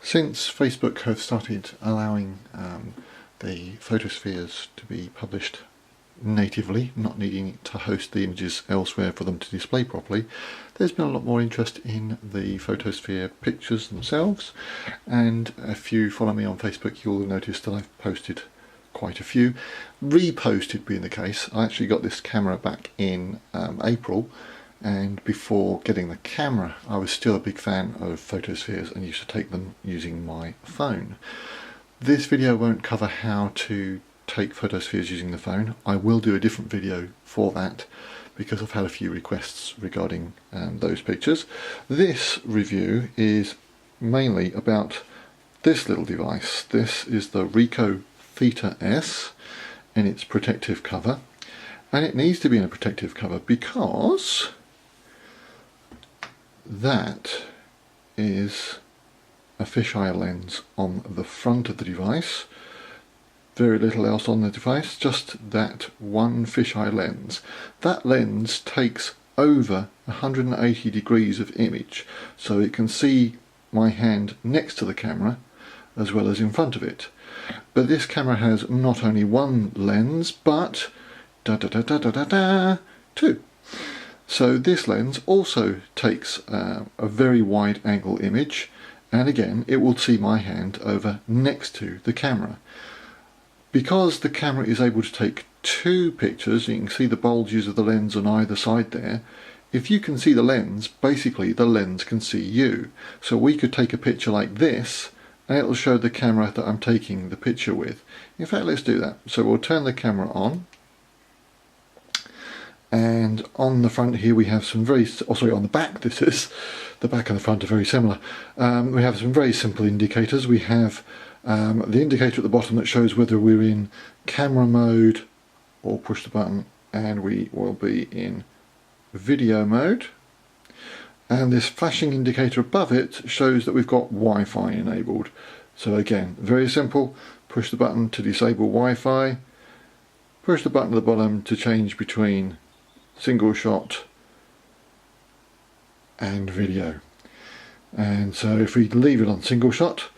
Since Facebook have started allowing the photospheres to be published natively, not needing to host the images elsewhere for them to display properly, there's been a lot more interest in the photosphere pictures themselves, and if you follow me on Facebook you'll notice that I've posted quite a few. Reposted being the case. I actually got this camera back in April, and before getting the camera I was still a big fan of photospheres and used to take them using my phone. This video won't cover how to take photospheres using the phone. I will do a different video for that because I've had a few requests regarding those pictures. This review is mainly about this little device. This is the Ricoh Theta S in its protective cover, and it needs to be in a protective cover because that is a fisheye lens on the front of the device. Very little else on the device, just that one fisheye lens. That lens takes over 180 degrees of image, so it can see my hand next to the camera as well as in front of it. But this camera has not only one lens, but two. So this lens also takes a very wide angle image, and again it will see my hand over next to the camera. Because the camera is able to take two pictures, you can see the bulges of the lens on either side there. If you can see the lens, basically the lens can see you. So we could take a picture like this and it will show the camera that I'm taking the picture with. In fact, let's do that. So we'll turn the camera on. And on the front here we have some on the back this is, the back and the front are very similar. We have some very simple indicators. We have the indicator at the bottom that shows whether we're in camera mode, or push the button and we will be in video mode. And this flashing indicator above it shows that we've got Wi-Fi enabled. So again, very simple. Push the button to disable Wi-Fi, push the button at the bottom to change between single shot and video. And so if we leave it on single shot,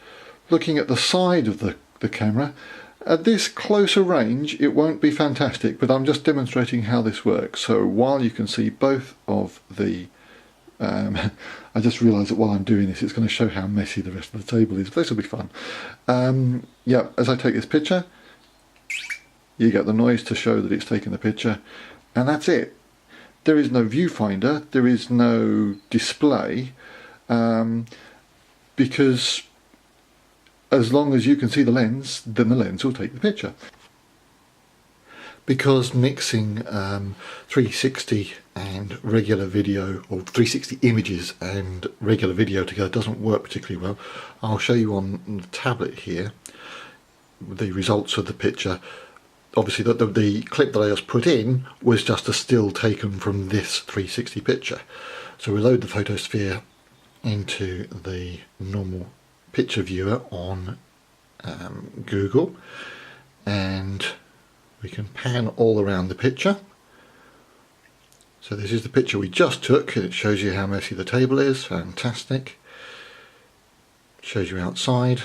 looking at the side of the camera, at this closer range it won't be fantastic, but I'm just demonstrating how this works. So while you can see both of the I just realised that while I'm doing this it's going to show how messy the rest of the table is, but this will be fun. Yeah, as I take this picture you get the noise to show that it's taken the picture, and that's it. There is no viewfinder, there is no display, because as long as you can see the lens, then the lens will take the picture. Because mixing 360 and regular video, or 360 images and regular video together doesn't work particularly well, I'll show you on the tablet here the results of the picture. Obviously the clip that I just put in was just a still taken from this 360 picture. So we load the photosphere into the normal picture viewer on Google, and we can pan all around the picture. So this is the picture we just took, and it shows you how messy the table is. Fantastic. Shows you outside.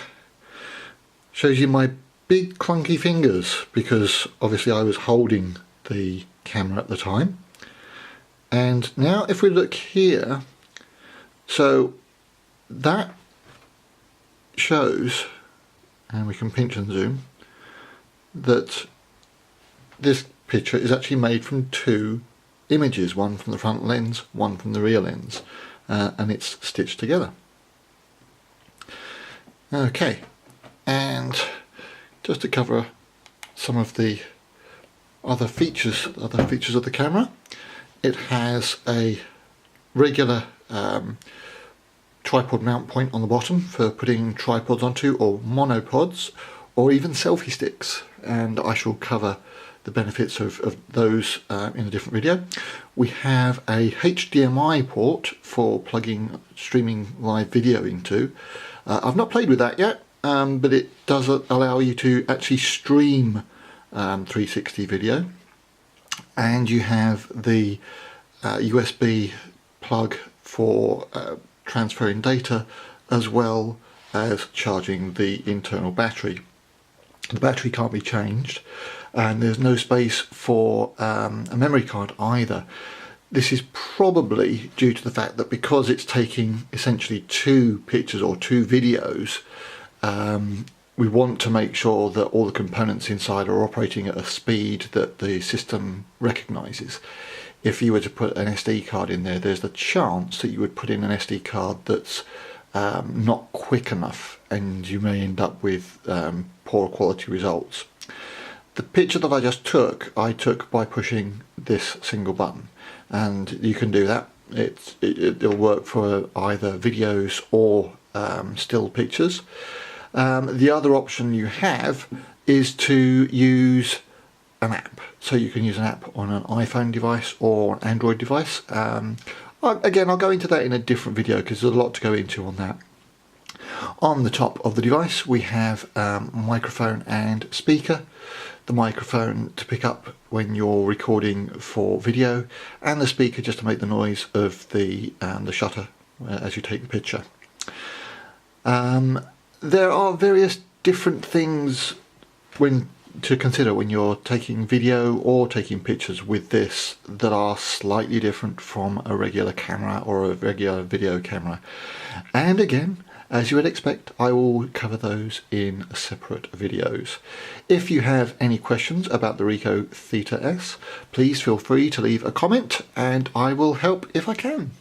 Shows you my big clunky fingers, because obviously I was holding the camera at the time. And now if we look here, so that shows, and we can pinch and zoom, that this picture is actually made from two images, one from the front lens, one from the rear lens, and it's stitched together. Okay, and just to cover some of the other features of the camera, it has a regular tripod mount point on the bottom for putting tripods onto, or monopods, or even selfie sticks, and I shall cover the benefits of those in a different video. We have a HDMI port for plugging streaming live video into. I've not played with that yet, but it does allow you to actually stream 360 video. And you have the USB plug for transferring data, as well as charging the internal battery. The battery can't be changed, and there's no space for a memory card either. This is probably due to the fact that because it's taking essentially 2 pictures or 2 videos, we want to make sure that all the components inside are operating at a speed that the system recognises. If you were to put an SD card in there, there's the chance that you would put in an SD card that's not quick enough, and you may end up with poor quality results. The picture that I took by pushing this single button, and you can do that. It'll work for either videos or still pictures. The other option you have is to use an app. So you can use an app on an iPhone device or an Android device. Again, I'll go into that in a different video because there's a lot to go into on that. On the top of the device we have microphone and speaker. The microphone to pick up when you're recording for video, and the speaker just to make the noise of the shutter as you take the picture. There are various different things to consider when you're taking video or taking pictures with this that are slightly different from a regular camera or a regular video camera. And again, as you would expect, I will cover those in separate videos. If you have any questions about the Ricoh Theta S, please feel free to leave a comment and I will help if I can.